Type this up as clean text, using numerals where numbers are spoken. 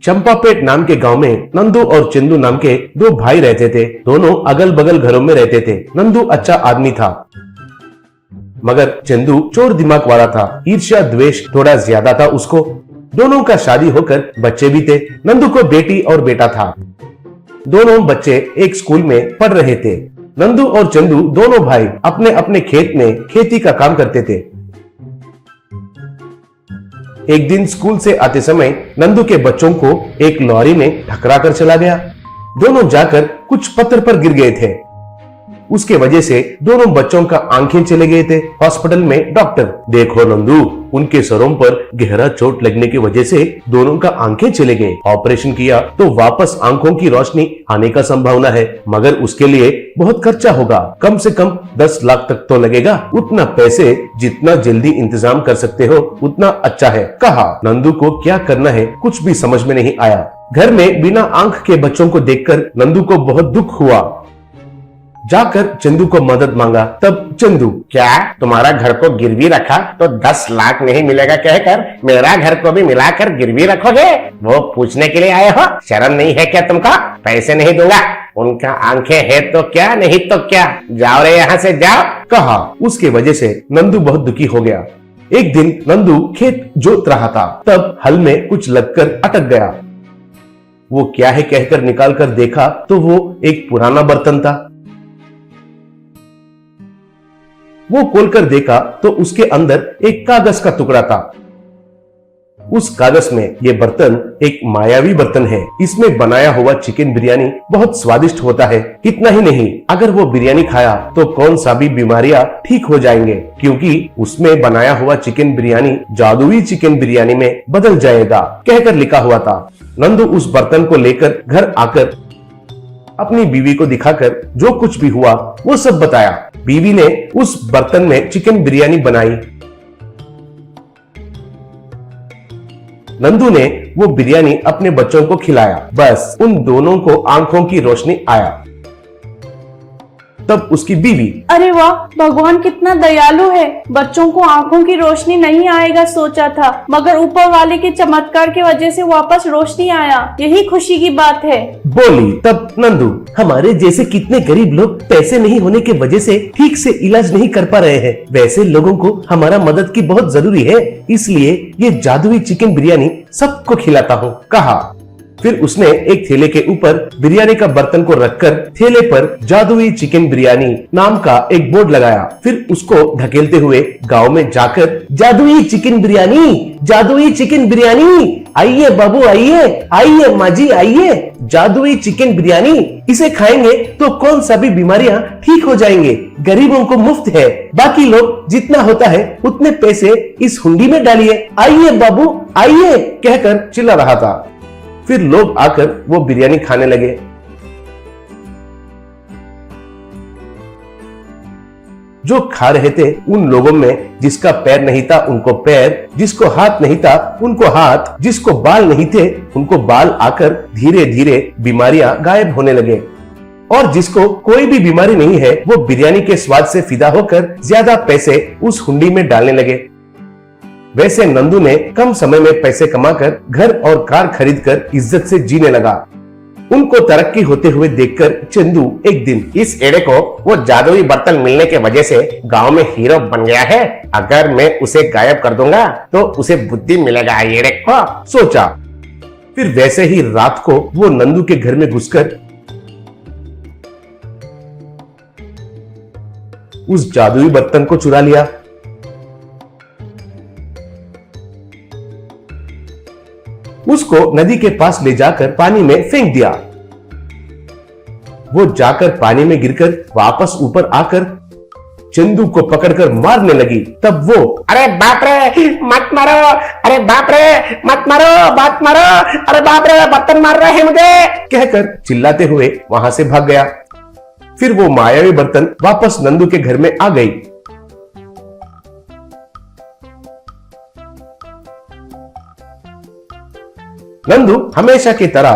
चंपापेट नाम के गांव में नंदू और चंदू नाम के दो भाई रहते थे। दोनों अगल बगल घरों में रहते थे। नंदू अच्छा आदमी था, मगर चंदू चोर दिमाग वाला था। ईर्ष्या द्वेष थोड़ा ज्यादा था उसको। दोनों का शादी होकर बच्चे भी थे। नंदू को बेटी और बेटा था। दोनों बच्चे एक स्कूल में पढ़ रहे थे। नंदू और चंदू दोनों भाई अपने अपने खेत में खेती का काम करते थे। एक दिन स्कूल से आते समय नंदू के बच्चों को एक लॉरी ने ठकरा कर चला गया। दोनों जाकर कुछ पत्थर पर गिर गए थे। उसके वजह से दोनों बच्चों का आंखें चले गए थे। हॉस्पिटल में डॉक्टर, देखो नंदू, उनके सरों पर गहरा चोट लगने की वजह से दोनों का आंखें चले गए। ऑपरेशन किया तो वापस आंखों की रोशनी आने का संभावना है, मगर उसके लिए बहुत खर्चा होगा। कम से कम 10 लाख तक तो लगेगा। उतना पैसे जितना जल्दी इंतजाम कर सकते हो उतना अच्छा है, कहा। नंदू को क्या करना है कुछ भी समझ में नहीं आया। घर में बिना आंख के बच्चों को देखकर नंदू को बहुत दुख हुआ। जाकर चंदू को मदद मांगा। तब चंदू, क्या तुम्हारा घर को गिरवी रखा तो 10 लाख नहीं मिलेगा कहकर मेरा घर को भी मिलाकर गिरवी रखोगे? वो पूछने के लिए आए हो? शर्म नहीं है क्या तुमको? पैसे नहीं दूंगा। उनका आंखें है तो क्या, नहीं तो क्या। जाओ रे यहाँ से, जाओ, कहा। उसके वजह से नंदू बहुत दुखी हो गया। एक दिन नंदू खेत जोत रहा था, तब हल में कुछ लगकर अटक गया। वो क्या है कहकर निकाल कर देखा तो वो एक पुराना बर्तन था। वो खोलकर देखा तो उसके अंदर एक कागज का टुकड़ा था। उस कागज में ये बर्तन एक मायावी बर्तन है। इसमें बनाया हुआ चिकन बिरयानी बहुत स्वादिष्ट होता है। इतना ही नहीं, अगर वो बिरयानी खाया तो कौन सा भी बीमारियां ठीक हो जाएंगे, क्योंकि उसमें बनाया हुआ चिकन बिरयानी जादुई चिकन बिरयानी में बदल जाएगा, कहकर लिखा हुआ था। नंदू उस बर्तन को लेकर घर आकर अपनी बीवी को दिखाकर जो कुछ भी हुआ वो सब बताया। बीवी ने उस बर्तन में चिकन बिरयानी बनाई। नंदू ने वो बिरयानी अपने बच्चों को खिलाया। बस उन दोनों को आंखों की रोशनी आया। तब उसकी बीवी, अरे वाह, भगवान कितना दयालु है। बच्चों को आंखों की रोशनी नहीं आएगा सोचा था, मगर ऊपर वाले के चमत्कार की वजह से वापस रोशनी आया। यही खुशी की बात है, बोली। तब नंदू, हमारे जैसे कितने गरीब लोग पैसे नहीं होने की वजह से ठीक से इलाज नहीं कर पा रहे हैं। वैसे लोगों को हमारा मदद की बहुत जरूरी है, इसलिए ये जादुई चिकन बिरयानी सबको खिलाता हूँ, कहा। फिर उसने एक थैले के ऊपर बिरयानी का बर्तन को रखकर थैले पर जादुई चिकन बिरयानी नाम का एक बोर्ड लगाया। फिर उसको ढकेलते हुए गांव में जाकर, जादुई चिकन बिरयानी, जादुई चिकन बिरयानी, आइए बाबू, आइए, आइए माँ जी, आइए, जादुई चिकन बिरयानी, इसे खाएंगे तो कौन सा भी बीमारियां ठीक हो जाएंगे। गरीबों को मुफ्त है, बाकी लोग जितना होता है उतने पैसे इस हुंडी में डालिए। आइए बाबू, आइए, कहकर चिल्ला रहा था। फिर लोग आकर वो बिरयानी खाने लगे। जो खा रहे थे उन लोगों में जिसका पैर नहीं था उनको पैर, जिसको हाथ नहीं था उनको हाथ, जिसको बाल नहीं थे उनको बाल आकर धीरे धीरे बीमारियां गायब होने लगे। और जिसको कोई भी बीमारी नहीं है वो बिरयानी के स्वाद से फिदा होकर ज्यादा पैसे उस हुंडी में डालने लगे। वैसे नंदू ने कम समय में पैसे कमाकर घर और कार खरीदकर इज्जत से जीने लगा। उनको तरक्की होते हुए देखकर चंदू एक दिन, इस एड़े को वो जादुई बर्तन मिलने के वजह से गांव में हीरो बन गया है। अगर मैं उसे गायब कर दूंगा तो उसे बुद्धि मिलेगा एड़े को, सोचा। फिर वैसे ही रात को वो नंदू के घर में घुसकर उस जादुई बर्तन को चुरा लिया। उसको नदी के पास ले जाकर पानी में फेंक दिया। वो जाकर पानी में गिरकर वापस ऊपर आकर चंदू को पकड़कर मारने लगी। तब वो, अरे बाप रे, मत मारो, अरे बाप रे, मत मारो, मत मारो, अरे बाप रे, बर्तन मार रहे हैं मुझे, कहकर चिल्लाते हुए वहां से भाग गया। फिर वो मायावी बर्तन वापस नंदू के घर में आ गई। नंदू हमेशा की तरह